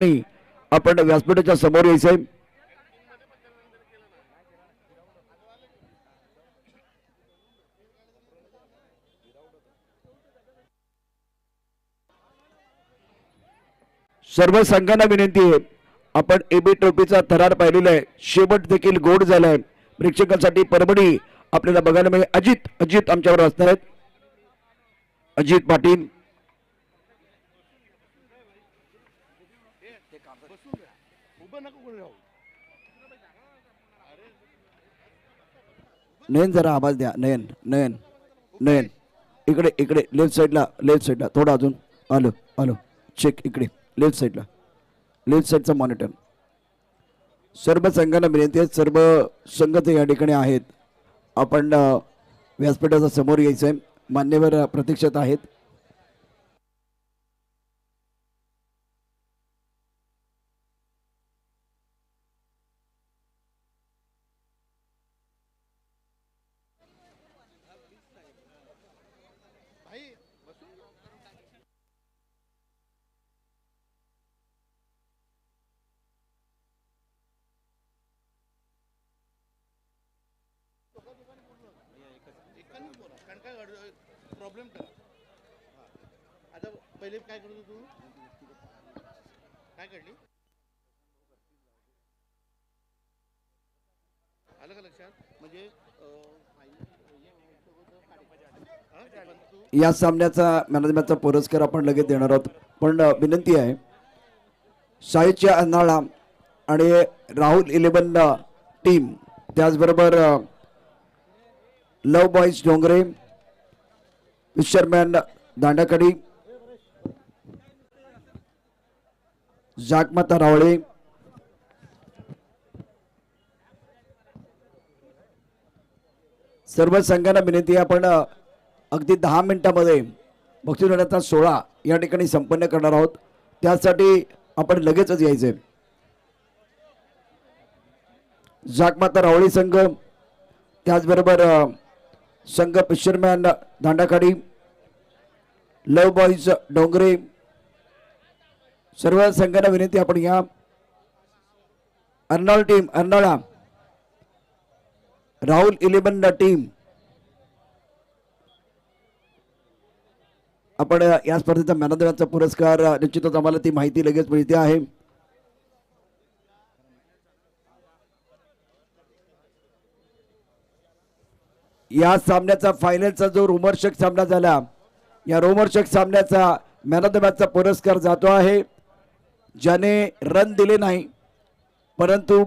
आपण व्यासपीठाच्या समोर यायचंय. सर्व संघांना विनंती आहे, आपण एबी ट्रॉफीचा थरार पाहिलेला आहे. शेवट देखील गोड झालाय. प्रेक्षकांसाठी परभणी आपल्याला बघायला मिळेल. अजित अजित आमच्यावर असणार आहेत. अजित पाटील नयन जरा आवाज द्या. नयन नयन नयन इकडे इकडे लेफ्ट साईडला थोडं अजून. आलो आलो चेक इकडे लेफ्ट साईडचा मॉनिटर. सर्व संघांना विनंती आहे, सर्व संघ ते या ठिकाणी आहेत. आपण व्यासपीठाच्या समोर यायचंय. मान्यवर प्रतीक्षेत आहेत. प्रॉब्लेम करा. आता पहिले काय करतो तू, काय काढली आलं का लक्षात? म्हणजे या सामन्याचा मॅनेजमेंटचा पुरस्कार आपण लगेच देणार आहोत. पण विनंती आहे, साहित्य अन्नाळा आणि राहुल 11 टीम, त्याचबरोबर लव बॉईज डोंगरे, फिशरमॅन दांडाकडी, जागमाता रावळे, सर्व संघांना विनंती आहे, आपण अगदी 10 मिनिटांमध्ये बक्षीस गटाचा 16 या ठिकाणी संपन्न करणार आहोत. त्यासाठी आपण लगेचच यायचंय. जागमाता रावळी संघ, त्याचबरोबर संघ फिशरमॅन दांडाखाडी, लव बॉईज डोंगरे, सर्व संघांना विनंती आपण या. अर्नाळ टीम अर्नाळा, राहुल 11 टीम, आपण या स्पर्धेचा मॅन ऑफ द मॅचचा पुरस्कार निश्चितच आम्हाला ती माहिती लगेच मिळते आहे. या सामन्याचा फायनलचा जो रोमहर्षक सामना झाला, या रोमहर्षक सामन्याचा मॅन ऑफ द मॅचचा पुरस्कार जातो आहे ज्याने रन दिले नाही परंतु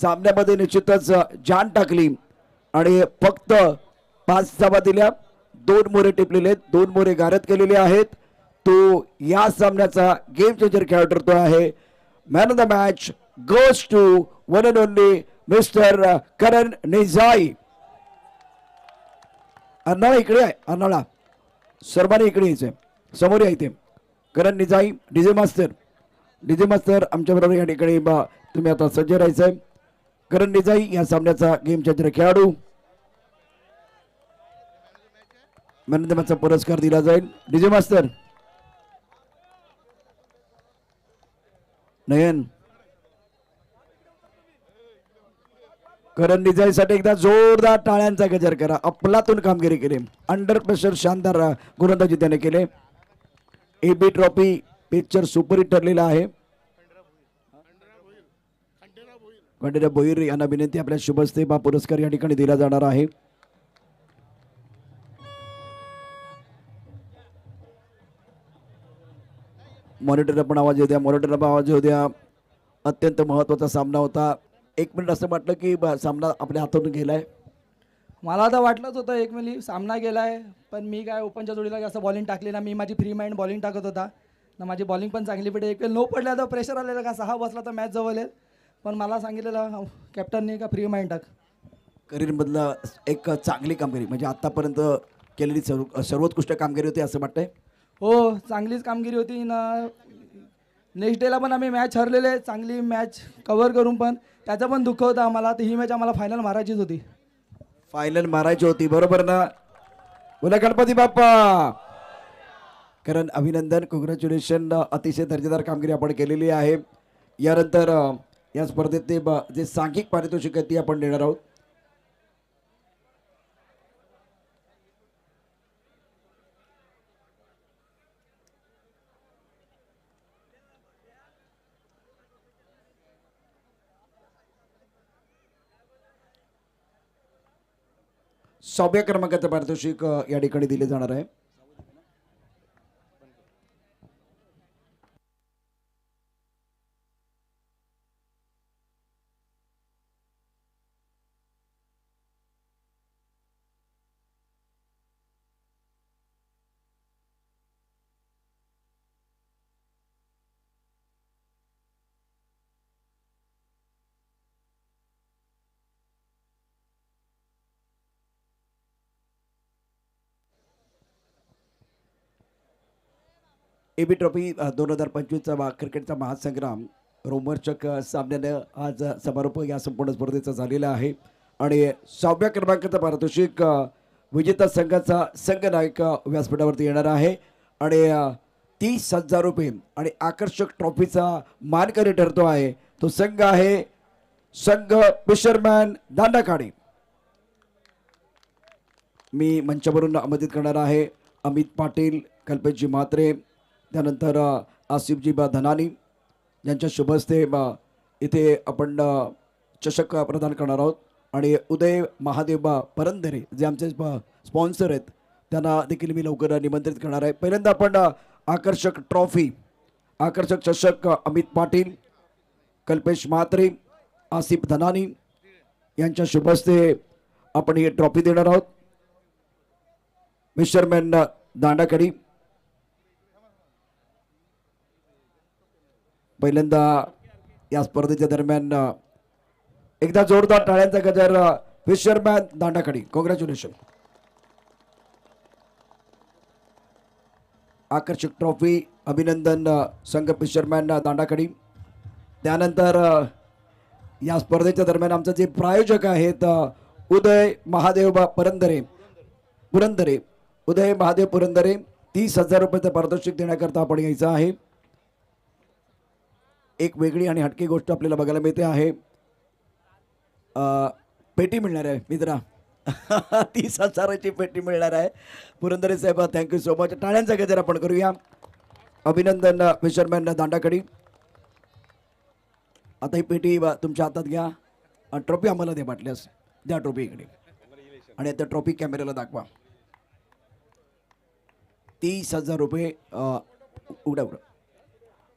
सामन्यामध्ये निश्चितच जान टाकली आणि फक्त 5 धावा दिल्या, 2 मोरे टिपलेले, 2 मोरे गारद केलेले आहेत. तो या सामन्याचा गेम चेंजर खेळाडू ठरतो आहे. Man of the match goes to one and only mister Karan Nijai. Arnala इकडे आहे. अर्नाळा सर्वांनी इकडे यायचंय, समोर यायचे. करण निजाई, डीजे मास्तर आमच्या बरोबर या ठिकाणी तुम्ही आता सज्ज राहायचंय. करण निजाई या सामन्याचा गेम चेंजर खेळाडू. मॅन ऑफ द मॅचचा पुरस्कार दिला जाईल. डीजे मास्तर नयन, करण निजाईसाठी एकदा जोरदार टाळ्यांचा गजर करा. अफलातून कामगिरी केली, अंडर प्रेशर शानदार गोलंदाजी त्याने केले. एबी ट्रॉफी पिक्चर सुपरहिट ठरलेला आहे. खंडेराव भोईर यांना विनंती, आपल्या शुभस्ते हा पुरस्कार या ठिकाणी दिला जाणार आहे. मॉनिटरला पण आवाज येऊ द्या. अत्यंत महत्वाचा सामना होता. 1 मिनिट असं वाटलं की सामना आपल्या हातातून गेलाय. मला तर वाटलंच होतं 1 मिनिट सामना गेलाय, पण मी काय ओपनच्या जोडीला जास्त बॉलिंग टाकली ना. मी माझी फ्री माइंड बॉलिंग टाकत होता ना, माझी बॉलिंग पण चांगली पडली. 1 वेळ नो पडल्या तर प्रेशर आलेलं का 6 बसला तर मॅच जवळ येईल, पण मला सांगितलेलं कॅप्टनने का फ्री माइंड टाक. करिअरमधला एक चांगली कामगिरी, म्हणजे आतापर्यंत केलेली सर्वोत्कृष्ट कामगिरी होती असं वाटतंय. हो, चांगलीच कामगिरी होती ना. नेक्स्ट डेला पण आम्ही मॅच हरलेले, चांगली मॅच कव्हर करून, पण त्याचं पण दुःख होतं आम्हाला. तर ही मॅच आम्हाला फायनल मारायचीच होती. फायनल मारायची होती, बरोबर ना. बोला गणपती बाप्पा. कारण अभिनंदन, कॉंग्रॅच्युलेशन, अतिशय दर्जेदार कामगिरी आपण केलेली आहे. यानंतर या स्पर्धेतले जे सांघिक पारितोषिक आहे ती आपण देणार आहोत. सहाव्या क्रमांकाचं पारितोषिक या ठिकाणी दिले जाणार आहे. एबी ट्रॉफी 2025चा क्रिकेटचा महासंग्राम रोमहर्षक सामन्यानं आज समारोप या संपूर्ण स्पर्धेचा झालेला आहे. आणि 6व्या क्रमांकाचं पारितोषिक विजेता संघाचा संघनायक व्यासपीठावरती येणार आहे. आणि 30,000 रुपये आणि आकर्षक ट्रॉफीचा मानकरी ठरतो आहे तो संघ आहे संघ फिशरमॅन दांडाखाडी. मी मंचावरून आमंत्रित करणार आहे अमित पाटील, कल्पेशजी म्हात्रे, त्यानंतर आसिफजी धनानी यांच्या शुभ हस्ते इथे आपण चषक प्रदान करणार आहोत. आणि उदय महादेव परंदरे जे आमचे स्पॉन्सर आहेत त्यांना देखील मी लवकर निमंत्रित करणार आहे. पहिल्यांदा आपण आकर्षक ट्रॉफी, आकर्षक चषक अमित पाटील, कल्पेश म्हात्रे, आसिफ धनानी यांच्या शुभ हस्ते आपण ही ट्रॉफी देणार आहोत. फिशरमॅन दांडाखाडी पहिल्यांदा या स्पर्धेच्या दरम्यान एकदा जोरदार टाळ्यांचा गजर फिशरमॅन दांडाखाडी. कॉंग्रॅच्युलेशन. आकर्षक ट्रॉफी अभिनंदन संघ फिशरमॅन दांडाखाडी. त्यानंतर या स्पर्धेच्या दरम्यान आमचे जे प्रायोजक आहेत उदय महादेव पुरंदरे उदय महादेव पुरंदरे 30,000 रुपयाचं पारितोषिक देण्याकरता आपण यायचं आहे. एक वेगळी आणि हटकी गोष्ट आपल्याला बघायला मिळते आहे. पेटी मिळणार आहे मित्रा. 30,000ची पेटी मिळणार आहे. पुरंदरे साहेब थँक्यू सो मच. टाळ्यांचा गजर आपण करूया. अभिनंदन फिशरमॅन दांडाखाडी. आता ही पेटी तुमच्या हातात घ्या. ट्रॉफी आम्हाला दे वाटल्यास द्या ट्रॉफी इकडे आणि आता ट्रॉफी कॅमेऱ्याला दाखवा. 30,000 रुपये. उघडा.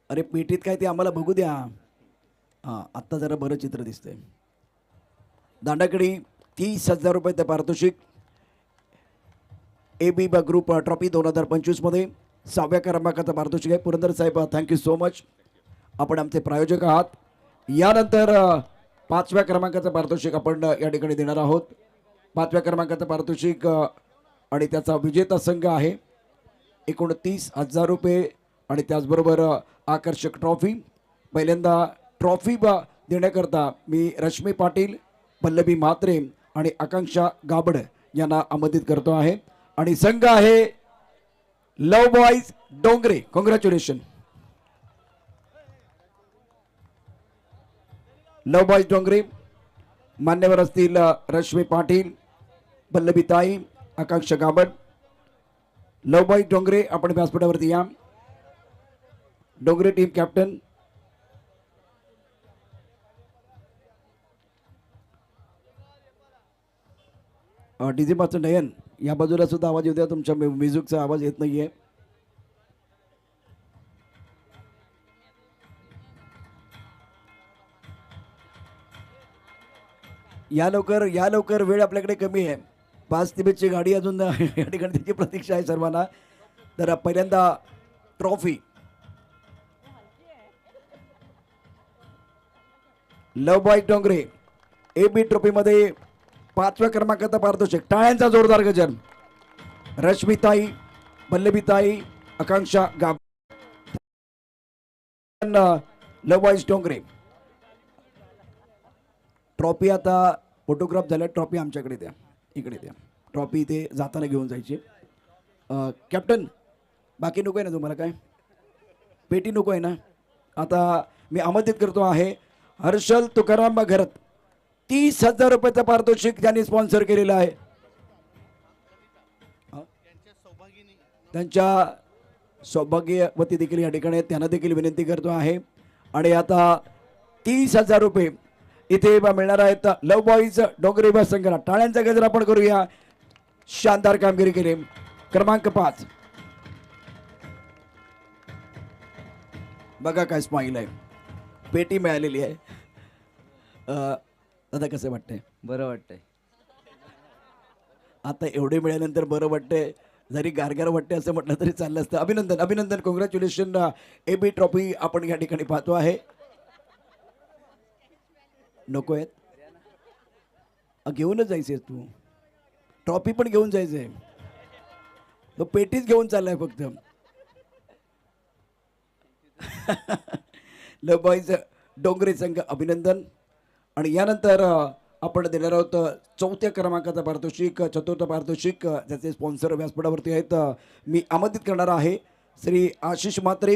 अरे पेटीत काय ते आम्हाला बघू द्या. हां आत्ता जरा बरं चित्र दिसतंय. दांडाखाडी 30,000 रुपये पारितोषिक. AB ग्रुप ट्रॉफी 2025 मध्ये 6व्या क्रमांकाचं पारितोषिक आहे. पुरंदर साहेब थँक्यू सो मच. आपण आमचे प्रायोजक आहात. यानंतर 5व्या क्रमांकाचं पारितोषिक आपण या ठिकाणी देणार आहोत. 5व्या क्रमांकाचं पारितोषिक आणि त्याचा विजेता संघ आहे 29,000 रुपये आणि त्याचबरोबर आकर्षक ट्रॉफी. पहिल्यांदा ट्रॉफी देण्याकरता मी रश्मी पाटील, पल्लवी म्हात्रे आणि आकांक्षा गाबड यांना आमंत्रित करतो आहे. आणि संघ आहे लव बॉईज डोंगरे. कॉंग्रॅच्युलेशन. लव बॉईज डोंगरे मान्यवर असतील रश्मी पाटील, पल्लवी ताई, आकांक्षा गाबड. लव बॉईज डोंगरे आपण व्यासपीठावरती या. Dongre team captain. DJ master Nayan या बाजूला सुद्धा आवाज येऊ द्या. तुमच्या म्युझिकचा आवाज येत नाहीये. या लवकर वेळ आपल्याकडे कमी आहे. 5 तिबेटची गाडी अजून या ठिकाणी त्याची प्रतीक्षा आहे सर्वांना. तर पहिल्यांदा ट्रॉफी लव बॉय डोंगरे AB ट्रॉफीमध्ये 5व्या क्रमांकाचा पारितोषिक. टाळ्यांचा जोरदार गजर. रश्मिताई, पल्लवीताई, आकांक्षा गाब. लव बॉयज डोंगरे. ट्रॉफी आता फोटोग्राफ झाल्या. ट्रॉफी आमच्याकडे द्या. इकडे द्या. ट्रॉफी इथे जाताना घेऊन जायची. कॅप्टन बाकी नको आहे ना तुम्हाला काय? पेटी नको आहे ना? आता मी आमंत्रित करतो आहे हर्षल तुकाराम घरत, 30,000 रुपयाचं पारितोषिक ज्यांनी स्पॉन्सर केलेलं आहे. त्यांच्या सौभागीने त्यांच्या सौभाग्यवती देखील या ठिकाणी आहेत, त्यांना देखील विनंती करतो आहे. आणि आता 30,000 रुपये इथे मिळणार आहेत लव बॉईज डोंगरे विभाग संघाला. टाळ्यांचा गजर आपण करूया. शानदार कामगिरी केली. क्रमांक 5 बघा काय स्माईल आहे, पेटी मिळालेली आहे. दादा कसं वाटतंय? बरं वाटतंय. आता एवढे मिळाल्यानंतर बरं वाटतंय, जरी गारगार वाटते असं म्हटलं तरी चाललं असतं. अभिनंदन अभिनंदन, कॉंग्रॅच्युलेशन. AB ट्रॉफी आपण या ठिकाणी पाहतो आहे. नको आहेत घेऊनच जायचंय तू, ट्रॉफी पण घेऊन जायचंय, तो पेटीच घेऊन चाललाय फक्त. लव बॉईज डोंगरे संघ अभिनंदन. आणि यानंतर आपण देणार आहोत 4थ्या क्रमांकाचा पारितोषिक, 4th पारितोषिक ज्याचे स्पॉन्सर व्यासपीठावरती आहेत. मी आमंत्रित करणार आहे श्री आशिष म्हात्रे,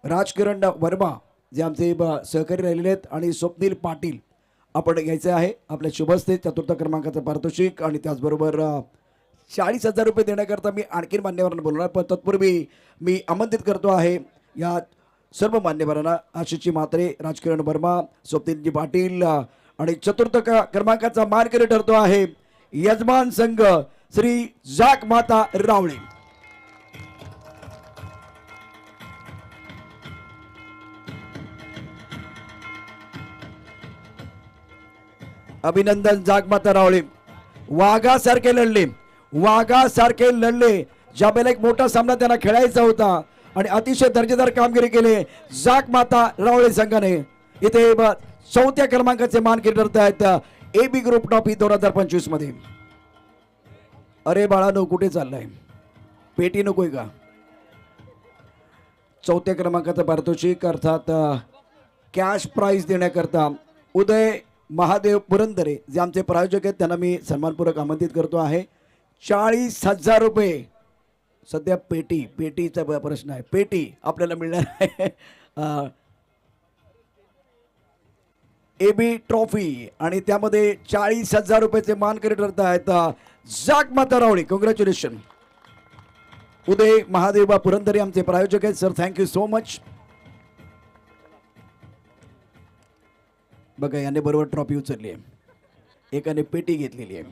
राजकिरण वर्मा जे आमचे सहकारी राहिलेले आहेत, आणि स्वप्नील पाटील आपण घ्यायचे आहे आपल्या शुभस्ते 4th क्रमांकाचं पारितोषिक. आणि त्याचबरोबर 40,000 रुपये देण्याकरता मी आणखीन मान्यवरांना बोलणार, पण तत्पूर्वी मी आमंत्रित करतो आहे या सर्व मान्यवरांना, आशिषजी म्हात्रे, राजकिरण वर्मा, स्वप्नीलजी पाटील. आणि 4th क्रमांकाचा मानकरी ठरतो आहे यजमान संघ श्री जाक माता रावळे. अभिनंदन जागमाता रावळे, वाघासारखे लढले, वाघासारखे लढले. ज्यावेळेला एक मोठा सामना त्यांना खेळायचा होता आणि अतिशय दर्जेदार कामगिरी केली जागमाता रावळे संघाने. इथे 4थ्या क्रमांकाचे मानकरी ठरत आहेत AB ग्रुप ट्रॉफी 2025 मध्ये. अरे बाळानो कुठे चाललाय? पेटी नकोय का? 4थ्या क्रमांकाचं पारितोषिक अर्थात कॅश प्राइज देण्याकरता उदय महादेव पुरंदरे जे आमचे प्रायोजक आहेत त्यांना मी सन्मानपूर्वक आमंत्रित करतो आहे. 40,000 रुपये. सध्या पेटीचा प्रश्न आहे, पेटी आपल्याला मिळणार आहे. AB ट्रॉफी आणि त्यामध्ये 40,000 रुपयाचे मानकरी ठरत आहेत जागमाता रावळे. कॉंग्रॅच्युलेशन. उदय महादेव पुरंदरे आमचे प्रायोजक आहेत. Sir thank you so much. बघा याने बरोबर ट्रॉफी उचलली आहे, एकाने पेटी घेतलेली आहे.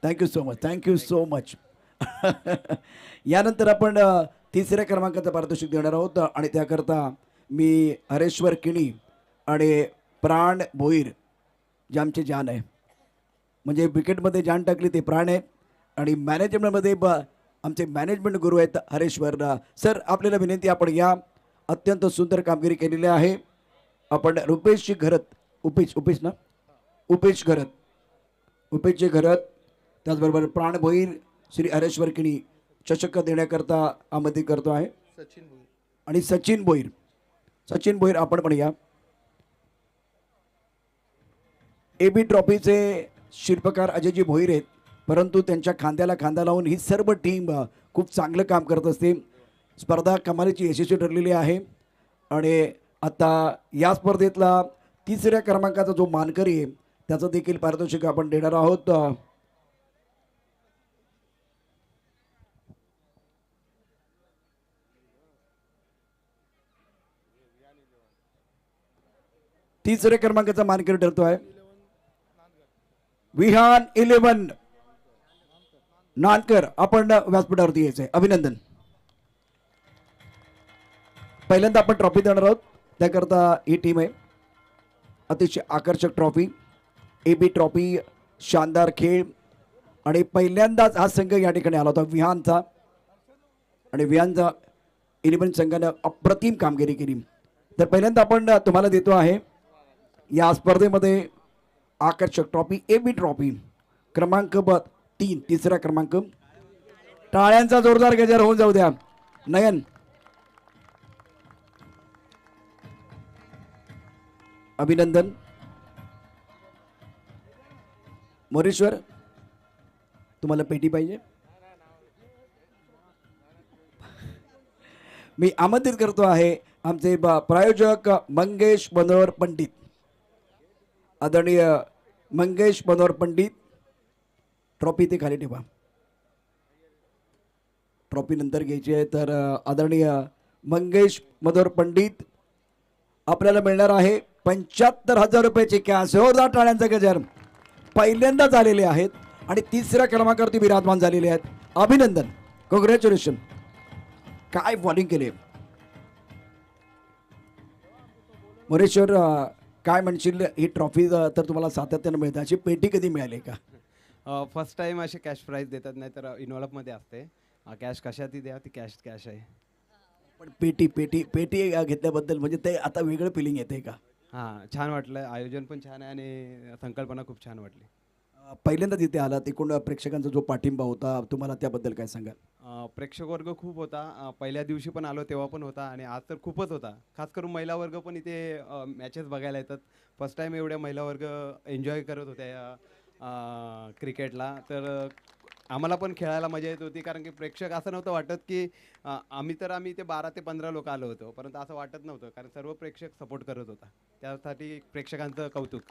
Thank you so much, thank you so much. यानंतर आपण 3ऱ्या क्रमांकाचं पारितोषिक देणार आहोत. आणि त्याकरता मी हरेश्वर किणी आणि प्राण भोईर जे आमचे जान आहे, म्हणजे विकेटमध्ये जान टाकली ते प्राण आहे. आणि मॅनेजमेंटमध्ये आमचे मॅनेजमेंट गुरु आहेत हरेश्वर सर. आपल्याला विनंती, आपण या अत्यंत सुंदर कामगिरी केलेली आहे. आपण रुपेशजी घरत, उपेश ना, उपेश घरत, उपेशजी घरत, त्याचबरोबर प्राण भोईर श्री हरेश्वर किणी चषक देण्याकरता आमंत्रित करतो आहे. सचिन भोईर आणि सचिन भोईर, सचिन भोईर आपण पण या. AB ट्रॉफीचे शिल्पकार अजयजी भोईर आहेत, परंतु त्यांच्या खांद्याला खांदा लावून ही सर्व टीम खूप चांगलं काम करत असते. स्पर्धा कमालीची यशस्वी ठरलेली आहे. आणि आता या स्पर्धेतला 3ऱ्या क्रमांकाचा जो मानकरी आहे त्याचं देखील पारितोषिक आपण देणार आहोत. तिसऱ्या क्रमांकाचा मानकरी ठरतो आहे विहान 11 नानकर. आपण व्यासपीठावरती यायचंय. अभिनंदन. पहिल्यांदा आपण ट्रॉफी देणार आहोत, त्याकरता ही टीम आहे. अतिशय आकर्षक ट्रॉफी, AB ट्रॉफी, शानदार खेळ. आणि पहिल्यांदाच हा संघ या ठिकाणी आला होता विहानचा, आणि विहानचा 11 संघानं अप्रतिम कामगिरी केली. तर पहिल्यांदा आपण तुम्हाला देतो आहे या स्पर्धेमध्ये आकर्षक ट्रॉफी, AB ट्रॉफी क्रमांक 3, 3रा क्रमांक. टाळ्यांचा जोरदार गजर होऊन जाऊ द्या. नयन, अभिनंदन. मोरेश्वर, तुम्हाला पेटी पाहिजे? मी आमंत्रित करतो आहे आमचे प्रायोजक मंगेश मनोहर पंडित, आदरणीय मंगेश मनोहर पंडित. ट्रॉफी ते खाली ठेवा, ट्रॉफी नंतर घ्यायची आहे. तर आदरणीय मंगेश मनोहर पंडित आपल्याला मिळणार आहे 75,000 रुपयाचे कॅश. जोरदार टाळ्यांचा गजर. पहिल्यांदा झालेले आहेत आणि तिसऱ्या क्रमांकावरती विराजमान झालेले आहेत. अभिनंदन, कॉंग्रॅच्युलेशन. काय बॉलिंग केले मोरेश्वर. काय म्हणशील, ही ट्रॉफी तर तुम्हाला सातत्यानं मिळते, अशी पेटी कधी मिळाली का? फर्स्ट टाइम असे कॅश प्राईज देतात, नाही तर इन्व्हॉल्वमध्ये असते. कॅश कशातही द्या, ती कॅश कॅश आहे. पण पेटी पेटी पेटी घेतल्याबद्दल म्हणजे ते आता वेगळं फिलिंग येते का? हां, छान वाटलं. आयोजन पण छान आहे आणि संकल्पना खूप छान वाटली. पहिल्यांदा तिथे आला, एकूण प्रेक्षकांचा जो पाठिंबा होता तुम्हाला, त्याबद्दल काय सांगाल? प्रेक्षक वर्ग खूप होता. पहिल्या दिवशी पण आलो तेव्हा पण होता आणि आज तर खूपच होता. खास करून महिला वर्ग पण इथे मॅचेस बघायला येतात. फर्स्ट टाईम एवढ्या महिला वर्ग एन्जॉय करत होत्या या क्रिकेटला. तर आम्हाला पण खेळायला मजा येत होती, कारण की प्रेक्षक असं नव्हतं वाटत की आम्ही ते 12 ते 15 लोक आलो होतो, परंतु असं वाटत नव्हतं, कारण सर्व प्रेक्षक सपोर्ट करत होता. त्यासाठी प्रेक्षकांचं कौतुक.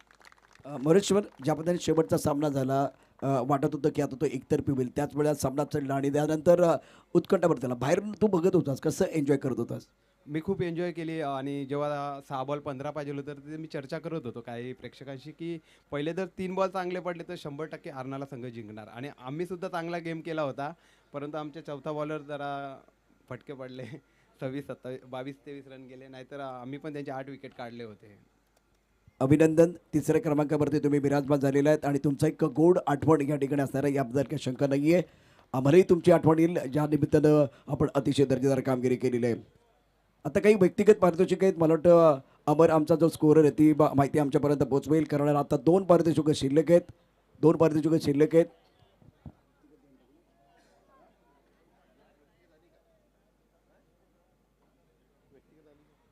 मोरेश्वर, ज्या पद्धतीने शेवटचा सामना झाला, वाटत होतं की आता तो एकतर्फी होईल, त्याच वेळेला सामना चढला आणि त्यानंतर उत्कंठावर झाला. बाहेरून तू बघत होतास, कसं एन्जॉय करत होतास? मी खूप एन्जॉय केली आणि जेव्हा 6 बॉल 15 पाहिजे होतं तर ते मी चर्चा करत होतो काही प्रेक्षकांशी की पहिले जर 3 बॉल चांगले पडले तर 100% हारणारा संघ जिंकणार. आणि आम्ही सुद्धा चांगला गेम केला होता, परंतु आमच्या चौथा बॉलर जरा फटके पडले. 26-27 22-23 रन गेले, नाहीतर आम्ही पण त्यांचे 8 विकेट काढले होते. अभिनंदन, तिसऱ्या क्रमांकावरती तुम्ही विराजमान झालेला आहेत आणि तुमचा एक गोड आठवण या ठिकाणी असणार आहे, याबद्दल काही शंका नाही आहे. आम्हालाही तुमची आठवण येईल, ज्या निमित्तानं आपण अतिशय दर्जेदार कामगिरी केलेली आहे. आता काही व्यक्तिगत पारितोषिक आहेत. मला वाटतं अमर आमचा जो स्कोरर आहे ती माहिती आमच्यापर्यंत पोचवेल, कारण आता 2 पारितोषिकं शिल्लक आहेत. 2 पारितोषिकं शिल्लक आहेत.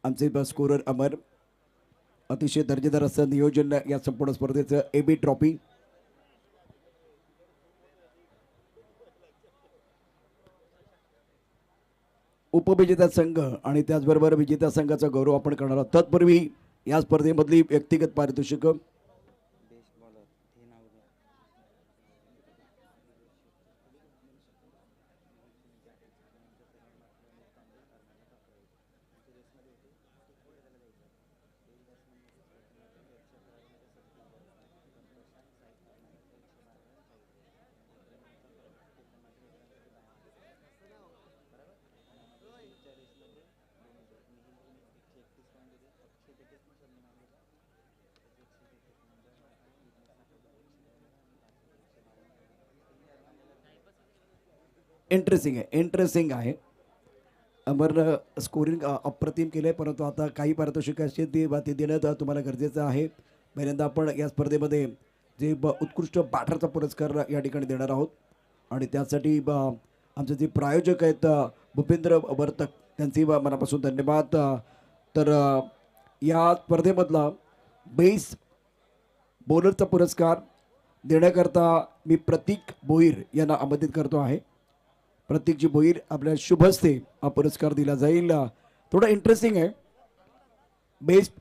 आमचे स्कोरर अमर, अतिशय दर्जेदार असं नियोजन या संपूर्ण स्पर्धेचं. AB ट्रॉफी, उपविजेता संघ आणि त्याचबरोबर विजेत्या संघाचा गौरव आपण करणार आहोत. तत्पूर्वी या स्पर्धेमधली व्यक्तिगत पारितोषिकं. इंटरेस्टिंग आहे. अमरनं स्कोरिंग अप्रतिम केलं आहे, परंतु आता काही पारितोषिकं अशी ती देणं तुम्हाला गरजेचं आहे. पहिल्यांदा आपण या स्पर्धेमध्ये जे उत्कृष्ट बॅटरचा पुरस्कार या ठिकाणी देणार आहोत आणि त्यासाठी आमचे जे प्रायोजक आहेत भूपेंद्र वर्तक, त्यांचे मनापासून धन्यवाद. तर या स्पर्धेमधला बेस्ट बॉलरचा पुरस्कार देण्याकरता मी प्रतीक भोईर यांना आमंत्रित करतो आहे. प्रतीकजी भोईर, आपल्या शुभ हस्ते हा पुरस्कार दिला जाईल. थोडं इंटरेस्टिंग आहे. बेस्ट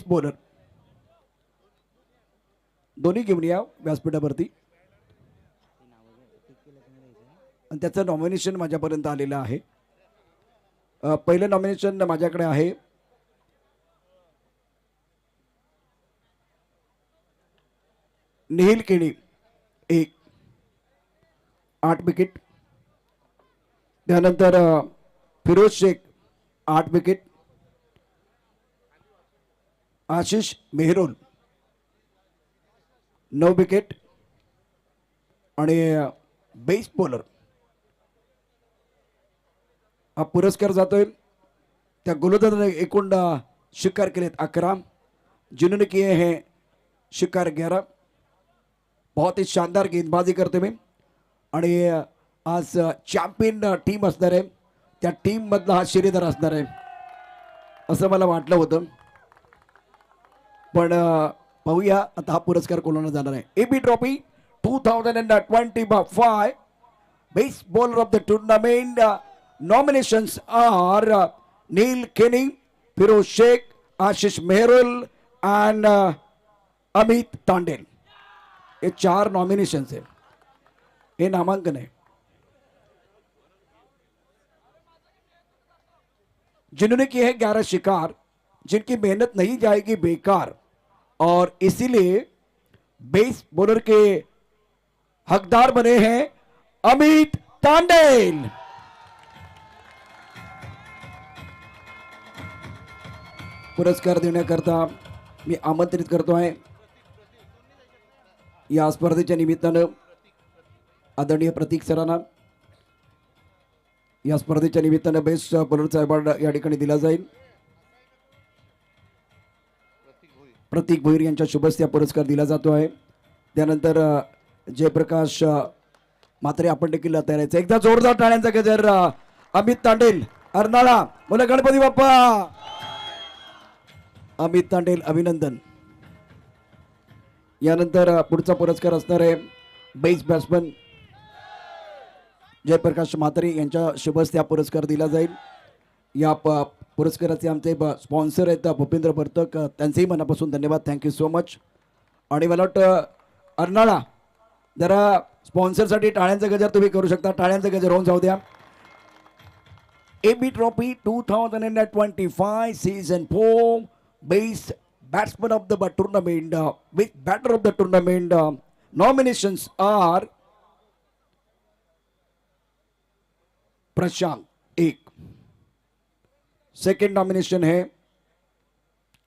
बॉलर दोन्ही घेऊन या व्यासपीठावरती. आणि त्याचं नॉमिनेशन माझ्यापर्यंत आलेलं आहे. पहिलं नॉमिनेशन माझ्याकडे आहे निहिल केणी, 8 विकेट. त्यानंतर फिरोज शेख 8 विकेट. आशिष मेहरोल 9 विकेट. आणि बेस्ट बॉलर हा पुरस्कार जातोय त्या गोलंदाजाने एकूण शिकार केलेत 11, जिन्होंने किए हैं शिकार 11. बहुत ही शानदार गेंदबाजी करते मी. आणि आज चॅम्पियन टीम असणार आहे, त्या टीम मधला हा शिरेदार असणार आहे असं मला वाटलं होतं, पण पाहूया आता हा पुरस्कार कोणाला जाणार आहे. AB trophy 2025 best bowler of the tournament nominations are Neil Kenny, Firoz Sheikh, Ashish Mehrul and Amit Tandel. ये 4 नॉमिनेशंस है, ये नामांकन है जिन्होंने की है 11 शिकार, जिनकी मेहनत नहीं जाएगी बेकार और इसीलिए बेस बॉलर के हकदार बने हैं अमित तांडेल। पुरस्कार देण्याकरता मी आमंत्रित करतो आहे या स्पर्धेच्या निमित्तानं आदरणीय प्रतीक सरांना या स्पर्धेच्या निमित्तानं बेस्ट बॉलरचा अवॉर्ड या ठिकाणी दिला जाईल। प्रतीक भोईर यांच्या शुभस्या पुरस्कार दिला जातो आहे। त्यानंतर जयप्रकाश मात्रे आपण देखील तयार आहे। एकदा जोरदार टाळ्यांचा गजर अमित तांडेल अर्नाळा, बोला गणपती बाप्पा। अमित तांडेल अभिनंदन। यानंतर पुढचा पुरस्कार असणार आहे बेस्ट बॅट्समन जयप्रकाश मात्रे यांच्या शुभस्या पुरस्कार दिला जाईल। या पुरस्काराचे आमचे स्पॉन्सर आहेत भूपेंद्र भरतक, त्यांचेही मनापासून धन्यवाद, थँक्यू सो मच। आणि मला वाटतं अर्नाळा जरा स्पॉन्सरसाठी टाळ्यांचा गजर तुम्ही करू शकता, टाळ्यांचा गजर होऊन जाऊ द्या। AB Trophy 2025 Season 4 Best Batsman of the Tournament, Best Batter of the Tournament nominations are Prashant एक, सेकंड नॉमिनेशन है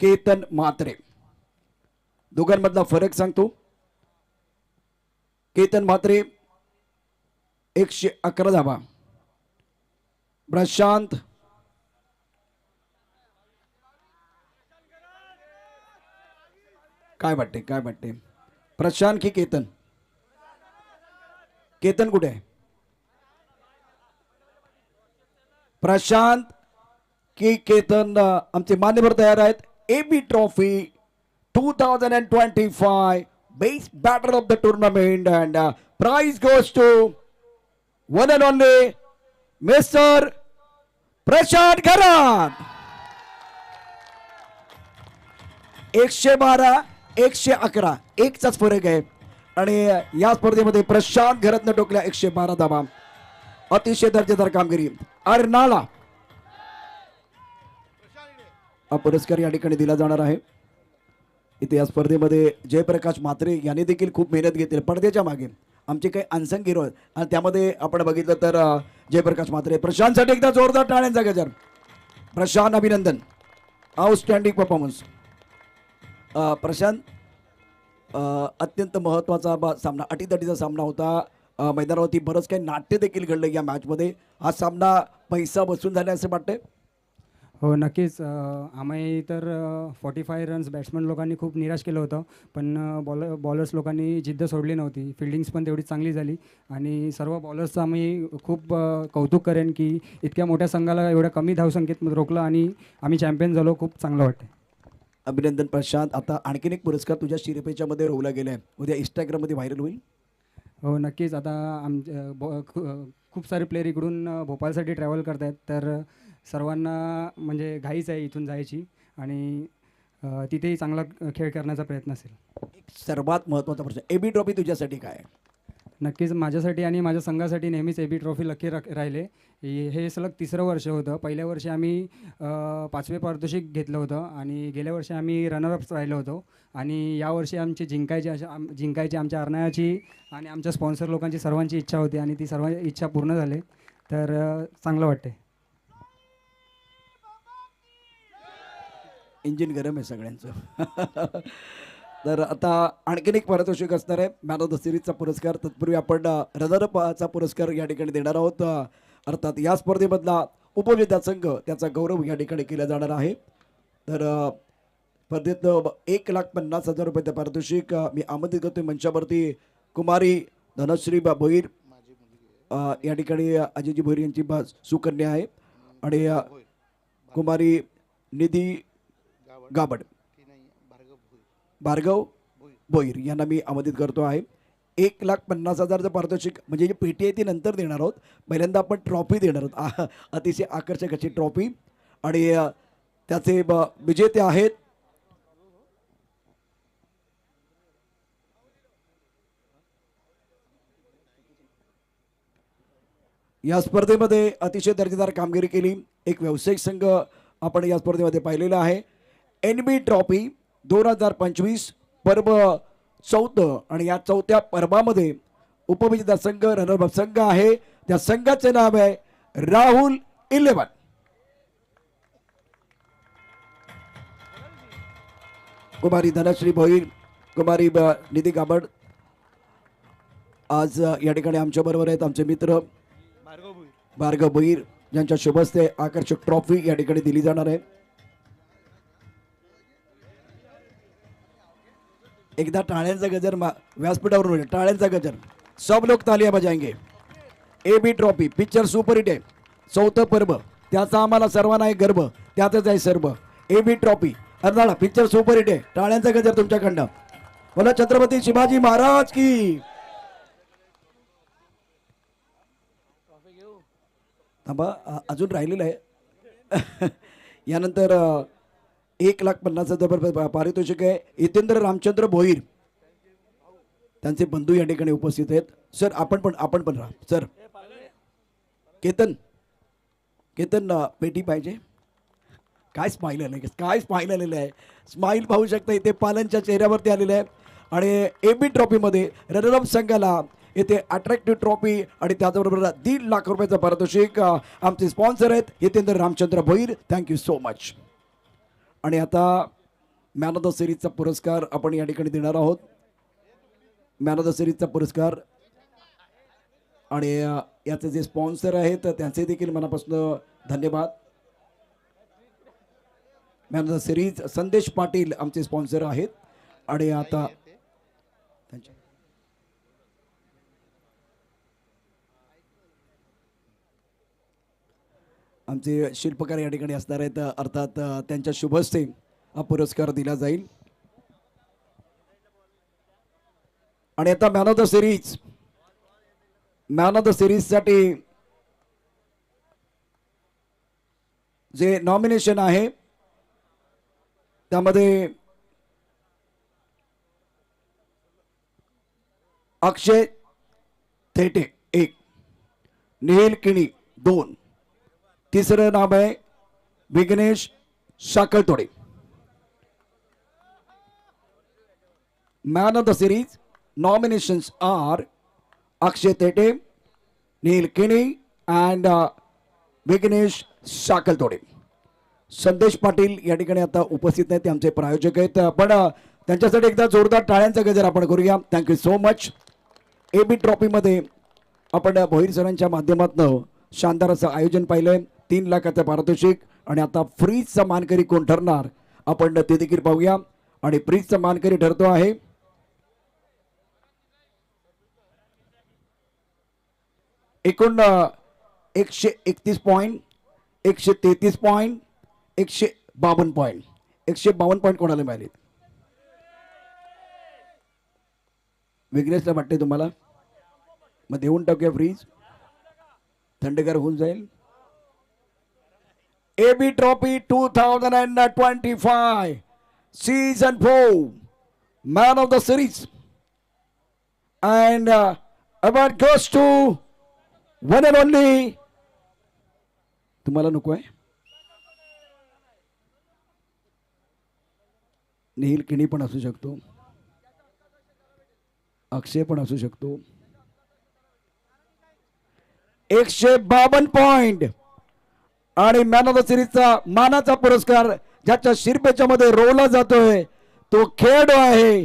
केतन म्हात्रे। दोघांमधला फरक सांगतो, केतन म्हात्रे 111 धावा, प्रशांत काय वाटते प्रशांत की केतन? केतन कुठे आहे? प्रशांत की केतन आमचे मान्यवर तयार आहेत। AB Trophy 2025 Best Batter of the Tournament and prize goes to one and only Mr. Prashant घरात। 112 111 एकचाच फरक आहे आणि या स्पर्धेमध्ये प्रशांत घरातनं टोकल्या 112 धावा, अतिशय दर्जेदार कामगिरी। अर्नाळा हा पुरस्कार या ठिकाणी दिला जाणार आहे। इथे या स्पर्धेमध्ये जयप्रकाश मात्रे यांनी देखील खूप मेहनत घेतली पडद्याच्या मागे, आमचे काही अनसंग हिरो आहेत आणि त्यामध्ये आपण बघितलं तर जयप्रकाश मात्रे। प्रशांतसाठी एकदा जोरदार टाळ्यांचा गजर। प्रशांत अभिनंदन, आउटस्टँडिंग परफॉर्मन्स। प्रशांत अत्यंत महत्त्वाचा सामना, अटीतटीचा सामना होता, मैदानावरती बरंच काही नाट्य देखील घडलं या मॅचमध्ये। हा सामना पैसा बसून झाला असं वाटतंय? हो नक्कीच, आम्ही तर 45 रन्स बॅट्समन लोकांनी खूप निराश केलं होतं, पण बॉलर्स लोकांनी जिद्द सोडली नव्हती, फिल्डिंग्स पण तेवढी चांगली झाली आणि सर्व बॉलर्सचं आम्ही खूप कौतुक करेन की इतक्या मोठ्या संघाला एवढ्या कमी धावसंख्येत रोखलं आणि आम्ही चॅम्पियन झालो, खूप चांगलं वाटतं। अभिनंदन प्रशांत। आता आणखीन एक पुरस्कार तुझ्या शिरपेच्या मध्ये रोवला गेलाय, उद्या इंस्टाग्राममध्ये व्हायरल होईल। हो नक्कीच, आता खूप सारे प्लेयर इकडून भोपाळसाठी ट्रॅव्हल करत आहेत, तर सर्वांना म्हणजे घाईच आहे इथून जायची आणि तिथेही चांगला खेळ करण्याचा प्रयत्न असेल। एक सर्वात महत्त्वाचा प्रश्न, AB Trophy तुझ्यासाठी काय आहे? नक्कीच माझ्यासाठी आणि माझ्या संघासाठी नेहमीच AB Trophy लकी राहिले। हे सलग 3रं वर्ष होतं। पहिल्या वर्षी आम्ही 5वे पारितोषिक घेतलं होतं आणि गेल्या वर्षी आम्ही रनरअप्स राहिलो होतो आणि यावर्षी आमची जिंकायची आमच्या अर्नाळ्याची आणि आमच्या स्पॉन्सर लोकांची सर्वांची इच्छा होती आणि ती सर्व इच्छा पूर्ण झाली, तर चांगलं वाटते। इंजिन गरम आहे सगळ्यांचं। तर आता आणखीन एक पारितोषिक असणार आहे, मॅन ऑफ द सिरीजचा पुरस्कार। तत्पूर्वी आपण रनरअपचा पुरस्कार या ठिकाणी देणार आहोत। अर्थात या स्पर्धेमधला उपविजेता संघ त्याचा गौरव या ठिकाणी केला जाणार आहे। तर स्पर्धेत 1,50,000 रुपये पारितोषिक मी आमंत्रित करतोय मंचावरती कुमारी धनश्री भोईर, या ठिकाणी अजयजी भोईर यांची सुकन्या आहे आणि कुमारी निधी गाबड, भार्गव भोईर यांना मी आमंत्रित करतो आहे। 1,50,000 पारितोषिक, म्हणजे जी पेटी आहे ती नंतर देणार आहोत. पहिल्यांदा आपण ट्रॉफी देणार आहोत. अतिशय आकर्षक अशी ट्रॉफी. आणि त्याचे विजेते आहेत या स्पर्धेमध्ये अतिशय दर्जेदार कामगिरी केली एक व्यावसायिक संघ आपण या स्पर्धेमध्ये पाहिलेला आहे. NB ट्रॉफी 2025 पर्व 4. आणि या 4थ्या पर्वामध्ये उपविजेता संघ रनरअप संघ आहे. त्या संघाचे नाव आहे राहुल 11. कुमारी धनश्री भोईर, कुमारी निधी काबड आज या ठिकाणी आमच्या बरोबर आहेत. आमचे मित्र भार्गव भोईर ज्यांच्या शुभ हस्ते आकर्षक ट्रॉफी या ठिकाणी दिली जाणार आहे. एकदा टाळ्यांचा गजर व्यासपीठावर होईल. टाळ्यांचा गजर, सब लोक तालिया बजाएंगे. AB trophy picture super hit आहे. 4थं पर्व त्याचा आम्हाला सर्वांना एक गर्व, त्यातच आहे सर्व. AB trophy Arnala picture super hit आहे. टाळ्यांचा गजर तुमच्याकडनं. बोला छत्रपती शिवाजी महाराज की. थांबा, अजून राहिलेलं आहे. यानंतर 1,50,000 पारितोषिक आहे. हितेंद्र रामचंद्र भोईर त्यांचे बंधू या ठिकाणी उपस्थित आहेत. सर आपण पण राहा सर. केतन पेटी पाहिजे. काय स्माईल आलेलं आहे. स्माईल पाहू शकता इथे पालनच्या चेहऱ्यावरती आलेलं आहे. आणि AB ट्रॉफीमध्ये रनरअप संघाला इथे अट्रॅक्टिव्ह ट्रॉफी आणि त्याचबरोबर 1.5 लाख रुपयाचं पारितोषिक. आमचे स्पॉन्सर आहेत Hitendra Ramchandra Bhoir. Thank you so much. आणि आता मॅन ऑफ द सिरीजचा पुरस्कार आपण या ठिकाणी देणार आहोत. मॅन ऑफ द सिरीजचा पुरस्कार आणि याचे जे स्पॉन्सर आहेत त्यांचे देखील मनापासून धन्यवाद. मॅन ऑफ द सिरीज संदेश पाटील आमचे स्पॉन्सर आहेत. आणि आता त्यांच्या आमचे शिल्पकार या ठिकाणी असणार आहेत. अर्थात त्यांच्या शुभ हस्ते हा पुरस्कार दिला जाईल. आणि आता मॅन ऑफ द सिरीजसाठी जे नॉमिनेशन आहे त्यामध्ये अक्षय थेटे 1, निहिल किणी 2, तिसरं नाव आहे Vighnesh Sakhaltode. Man of the series nominations are Akshay Thete, Neel Kini and Vighnesh Sakhaltode. Sandesh Patil या ठिकाणी आता उपस्थित आहेत. ते आमचे प्रायोजक आहेत. पण त्यांच्यासाठी एकदा जोरदार टाळ्यांचा गजर आपण करूया. Thank you so much. AB ट्रॉफीमध्ये आपण भोईर सरांच्या माध्यमातून शानदार असं आयोजन पाहिलंय. 3 लाखाचं पारितोषिक. आणि आता फ्रीजचा मानकरी कोण ठरणार आपण ते देखील पाहूया. आणि फ्रीजचा मानकरी ठरतो आहे एकूण 131 पॉईंट, 133 पॉईंट, 152 पॉईंट. 152 पॉईंट कोणाला मिळाले? विघ्नेशला वाटते तुम्हाला? मग देऊन टाकूया फ्रीज, थंडगार होऊन जाईल. AB trophy 2025 season 4 man of the series and award goes to one and only. तुम्हाला नको आहे? निहिल किणी पण असू शकतो, अक्षय पण असू शकतो. 152 पॉइंट आणि मॅन ऑफ द सिरीजचा मानाचा पुरस्कार ज्याच्या शिरपेच्या मध्ये रोवला जातोय तो खेळाडू आहे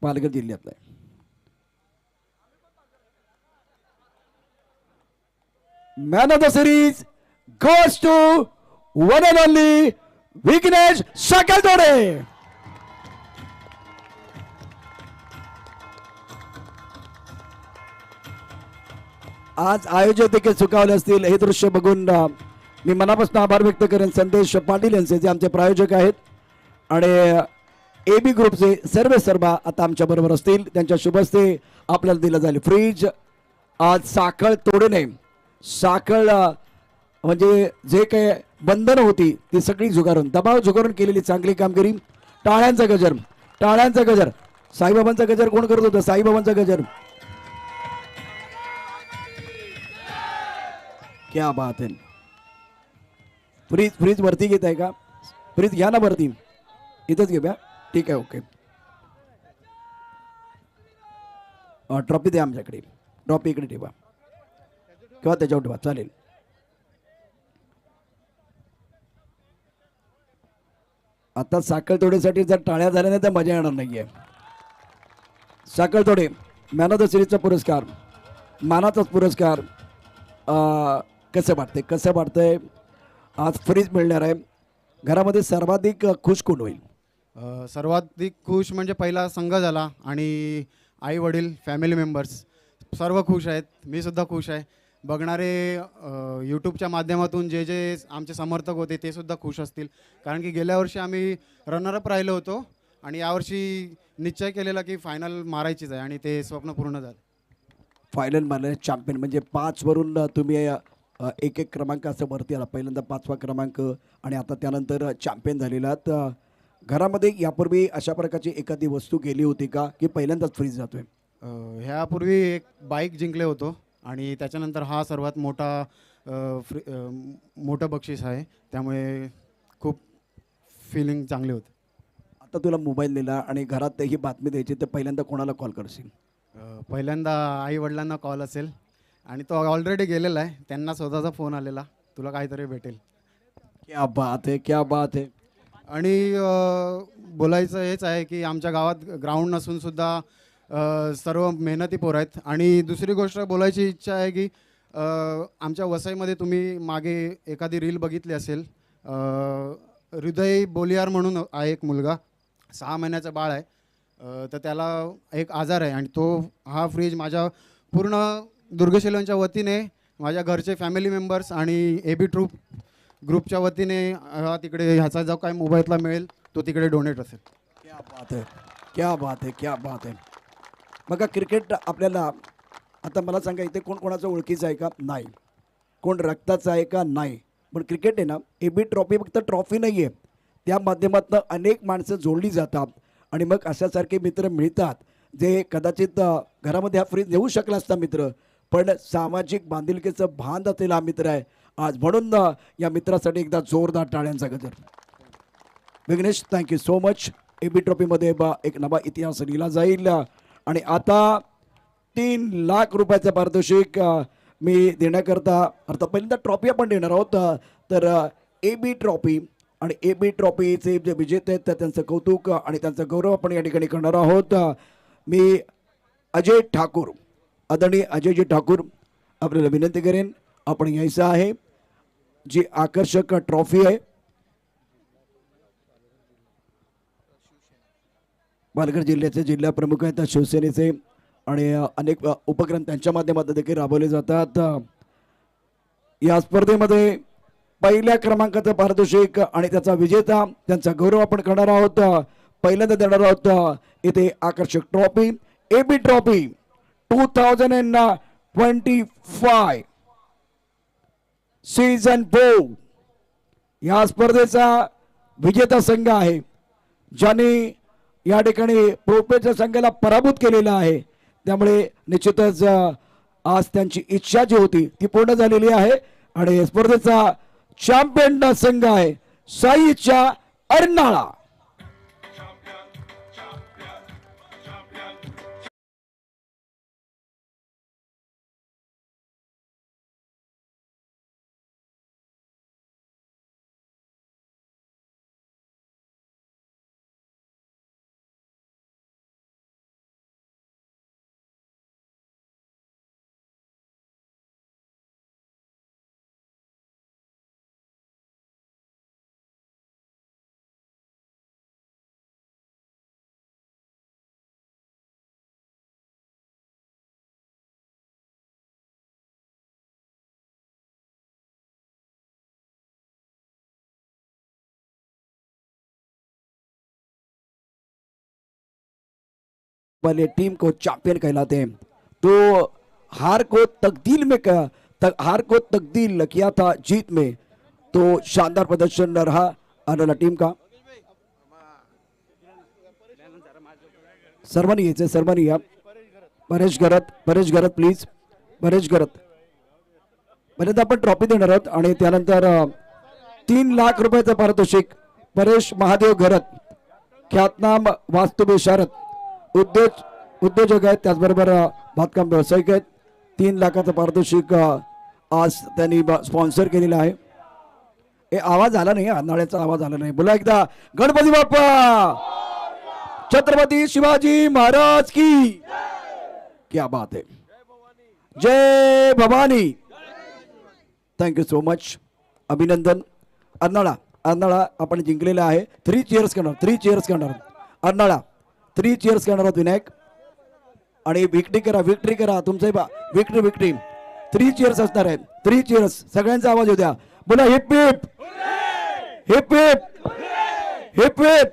पालघर जिल्ह्यातला. Man of the series goes to one and only Vighnesh Sakhaltode. आज आयोजक देखील चुकावले असतील. हे दृश्य बघून मी मनापासून आभार व्यक्त करेन संदेश पाटील यांचे, जे आमचे प्रायोजक आहेत. आणि ए बी ग्रुपचे सर्व आता आमच्या बरोबर असतील. त्यांच्या शुभ हस्ते आपल्याला दिलं जाईल फ्रीज. आज साखळ तोडणे, साखळ म्हणजे जे काही बंधनं होती ती सगळी झुगारून, दबाव झुगारून केलेली चांगली कामगिरी. टाळ्यांचा गजर, टाळ्यांचा गजर. साईबाबांचा गजर कोण करत होतं? साईबाबांचा गजर. क्या बात है. फ्रीज फ्रीज वरती घेत आहे का? फ्रीज घ्या ना वरती, इथंच घेऊया. ठीक आहे, ओके. ट्रॉफी द्या आमच्याकडे, ट्रॉफी इकडे ठेवा किंवा त्याच्यावर ठेवा, चालेल. आता साखळ तोडीसाठी जर टाळ्या झाल्या नाही तर मजा येणार नाहीये. साखळ तोडे मॅन ऑफ द सिरीजचा पुरस्कार, मानाचाच पुरस्कार. कसं वाटतंय, कसं वाटतंय? आज फ्रीज मिळणार आहे. घरामध्ये सर्वाधिक खुश कोण होईल? सर्वाधिक खुश म्हणजे पहिला संघ झाला आणि आई वडील फॅमिली मेंबर्स सर्व खुश आहेत. मी सुद्धा खुश आहे. बघणारे यूट्यूबच्या माध्यमातून जे जे आमचे समर्थक होते ते सुद्धा खुश असतील, कारण की गेल्या वर्षी आम्ही रनरअप राहिलो होतो आणि यावर्षी निश्चय केलेला की फायनल मारायचीच आहे आणि ते स्वप्न पूर्ण झालं. फायनल मारले, चॅम्पियन म्हणजे 5 वरून तुम्ही एक क्रमांक असं वरती आला. पहिल्यांदा 5वा क्रमांक आणि आता त्यानंतर चॅम्पियन झालेला. तर घरामध्ये यापूर्वी अशा प्रकारची एखादी वस्तू गेली होती का की पहिल्यांदाच फ्रीज जातोय? ह्यापूर्वी एक बाईक जिंकले होतो आणि त्याच्यानंतर हा सर्वात मोठं बक्षीस आहे, त्यामुळे खूप फिलिंग चांगली होते. आता तुला मोबाईल दिला आणि घरात ही बातमी द्यायची तर पहिल्यांदा कोणाला कॉल करशील? पहिल्यांदा आई वडिलांना कॉल असेल आणि तो ऑलरेडी गेलेला आहे. त्यांना स्वतःचा फोन आलेला, तुला काहीतरी भेटेल. क्या बात आहे, क्या बात आहे. आणि बोलायचं हेच आहे की आमच्या गावात ग्राउंड नसून सुद्धा सर्व मेहनती पोर आहेत. आणि दुसरी गोष्ट बोलायची इच्छा आहे की आमच्या वसईमध्ये तुम्ही मागे एखादी रील बघितली असेल, हृदय बोलियार म्हणून आहे एक मुलगा, 6 महिन्याचं बाळ आहे. तर त्याला एक आजार आहे आणि हा फ्रीज माझ्या पूर्ण दुर्गशिलांच्या वतीने, माझ्या घरचे फॅमिली मेंबर्स आणि ए बी ग्रुपच्या वतीने तिकडे ह्याचा जो काय मोबाईलला मिळेल तो तिकडे डोनेट असेल. क्या बात आहे, क्या बात आहे, क्या बात आहे. बघा क्रिकेट आपल्याला, आता मला सांगा इथे कोण कोणाचं ओळखीचं आहे का? नाही. कोण रक्ताचं आहे का? नाही. पण क्रिकेट आहे ना, ए बी ट्रॉफी फक्त ट्रॉफी नाही आहे, त्या माध्यमातून अनेक माणसं जोडली जातात आणि मग अशासारखे मित्र मिळतात जे कदाचित घरामध्ये हा फ्रीज नेऊ शकला असता मित्र, पण सामाजिक बांधिलकीचं भान असलेला हा मित्र आहे आज. म्हणून या मित्रासाठी एकदा जोरदार टाळ्यांचा गजर. Vighnesh, thank you so much. A B ट्रॉफीमध्ये एक नवा इतिहास लिहिला जाईल. आणि आता 3 लाख रुपयाचं पारितोषिक मी देण्याकरता, अर्थात पहिल्यांदा ट्रॉफी आपण देणार आहोत. तर ए बी ट्रॉफी आणि ए बी ट्रॉफीचे जे विजेते आहेत त्यांचं कौतुक आणि त्यांचा गौरव आपण या ठिकाणी करणार आहोत. मी अजय ठाकूर, आदरणीय अजयजी ठाकूर आपल्याला विनंती करेन आपण यायचं आहे. जी आकर्षक ट्रॉफी आहे, पालघर जिल्ह्याचे जिल्हा प्रमुख आहेत शिवसेनेचे आणि अनेक उपक्रम त्यांच्या माध्यमातून देखील राबवले जातात. या स्पर्धेमध्ये पहिल्या क्रमांकाचं पारितोषिक आणि त्याचा विजेता, त्यांचा गौरव आपण करणार आहोत. पहिल्यांदा देणार आहोत इथे आकर्षक trophy, A B trophy 2025 season 4. या स्पर्धेचा विजेता संघ आहे ज्याने या ठिकाणी प्रोपेच्या संघाला पराभूत केलेला आहे. त्यामुळे निश्चितच आज त्यांची इच्छा जी होती ती पूर्ण झालेली आहे आणि स्पर्धेचा चॅम्पियन संघ आहे साईच्या अर्नाळा. वाले टीम को चैंपियन कहलाते हैं। तो हार को तब्दील किया था जीत में, तो शानदार प्रदर्शन रहा अनला टीम का। सर्वांनी यायचं, सर्वांनी या। परेश घरत प्लीज, परेश घरत पर्यंत आपण ट्रॉफी देणार आहोत आणि त्यानंतर 3 लाख रुपयाचं पारितोषिक परेश महादेव घरत, ख्यातनाम वास्तुविशारद उद्योजक आहेत, त्याचबरोबर बांधकाम व्यावसायिक आहेत। 3 लाखाचं पारितोषिक आज त्यांनी स्पॉन्सर केलेलं आहे। हे आवाज आला नाही, नाळ्याचा आवाज आला नाही, बोला एकदा गणपती बाप्पा, छत्रपती शिवाजी महाराज की क्या बात है, जय भवानी। थँक्यू सो मच, अभिनंदन। अर्नाळा आपण जिंकलेला आहे। 3 चेअर्स करणार अर्नाळा, 3 चेअर्स करणार आहोत विनायक, आणि विक्ट्री करा तुमचे विक्ट्री 3 चेअर्स असणार आहेत। 3 चेअर्स, सगळ्यांचा आवाज होऊ द्या, बोला heap heap heap heap heap heap,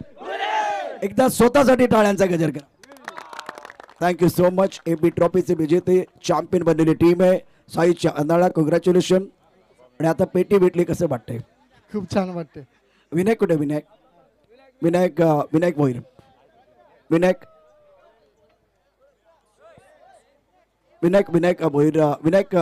एकदा स्वतःसाठी टाळ्यांचा गजर करा। Thank you so much. एबी ट्रॉफीचे विजेते चॅम्पियन बनलेली टीम आहे साईच्या अर्नाळा, कॉंग्रॅच्युलेशन। आणि आता पेटी भेटली, कसं वाटतंय? खूप छान वाटते। विनायक कुठे? विनायक भोईर, विनायक भोईर, विनायक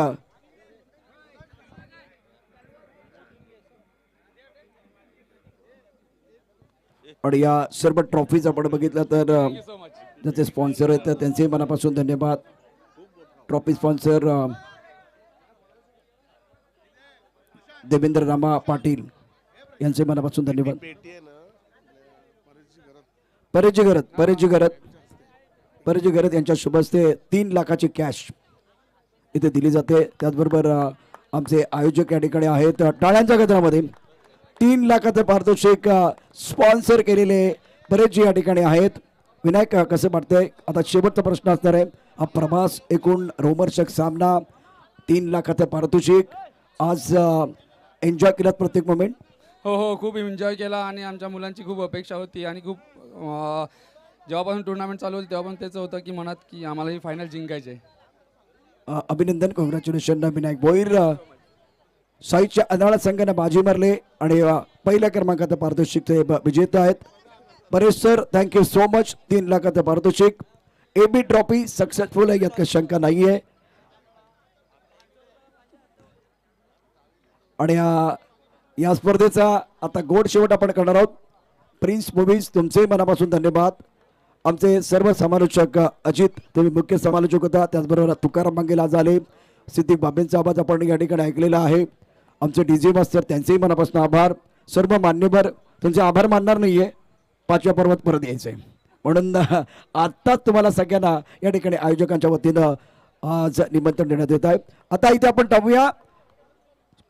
आणि या सर्व ट्रॉफीज आपण बघितलं तर ज्याचे स्पॉन्सर आहेत त्यांचे मनापासून धन्यवाद। ट्रॉफी स्पॉन्सर देवेंद्र रामा पाटील यांचे मनापासून धन्यवाद। पेटी आहे ना, परेजी घरत यांच्या शुभ हस्ते 3 लाखाची कॅश इथे दिली जाते। त्याचबरोबर आमचे आयोजक या ठिकाणी आहेत, टाळ्यांच्या गजरामध्ये 3 लाखाचं पारितोषिक स्पॉन्सर केलेले परेजी या ठिकाणी आहेत। विनायक कसं वाटतंय? आता शेवटचा प्रश्न असणार आहे, हा प्रभास एकूण रोमहर्षक सामना, 3 लाखाचं पारितोषिक, आज एन्जॉय केलात प्रत्येक मोमेंट? हो, खूप एन्जॉय केला आणि आमच्या मुलांची खूप अपेक्षा होती आणि खूप जेव्हापासून टुर्नामेंट चालू होईल तेव्हापासून त्याचं होतं की मनात की आम्हाला ही फायनल जिंकायचे। अभिनंदन, कॉंग्रॅच्युलेशन विनायक भोईर। साईच्या अर्नाळा संघाने बाजी मारले आणि पहिल्या क्रमांकाचं पारितोषिक विजेता आहेत। Paresh sir, thank you so much. 3 लाखाचं पारितोषिक, एबी ट्रॉफी सक्सेसफुल आहे, यात काही शंका नाहीये। आणि या स्पर्धेचा आता गोड शेवट आपण करणार आहोत। प्रिन्स मूवीज, तुमचे मनापासून धन्यवाद। आमचे सर्व समालोचक, अजित तुम्ही मुख्य समालोचक होता, त्याचबरोबर तुकाराम मांगेला झाले, सिद्दीक बाबेंचा आवाज आपण या ठिकाणी ऐकलेला आहे। आमचे डीजे मास्टर, त्यांचेही मनापासून आभार। सर्व मान्यवर, तुमचे आभार मानणार नाहीये, 5व्या पर्वात परत यायचंय, म्हणून आत्ताच तुम्हाला सगळ्यांना या ठिकाणी आयोजकांच्या वतीनं आज निमंत्रण देण्यात येत आहे। आता इथे आपण थांबूया।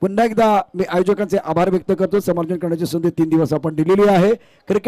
पुन्हा एकदा मी आयोजकांचे आभार व्यक्त करतो। समालोचन करण्याची संधी 3 दिवस आपण दिलेली आहे। क्रिकेट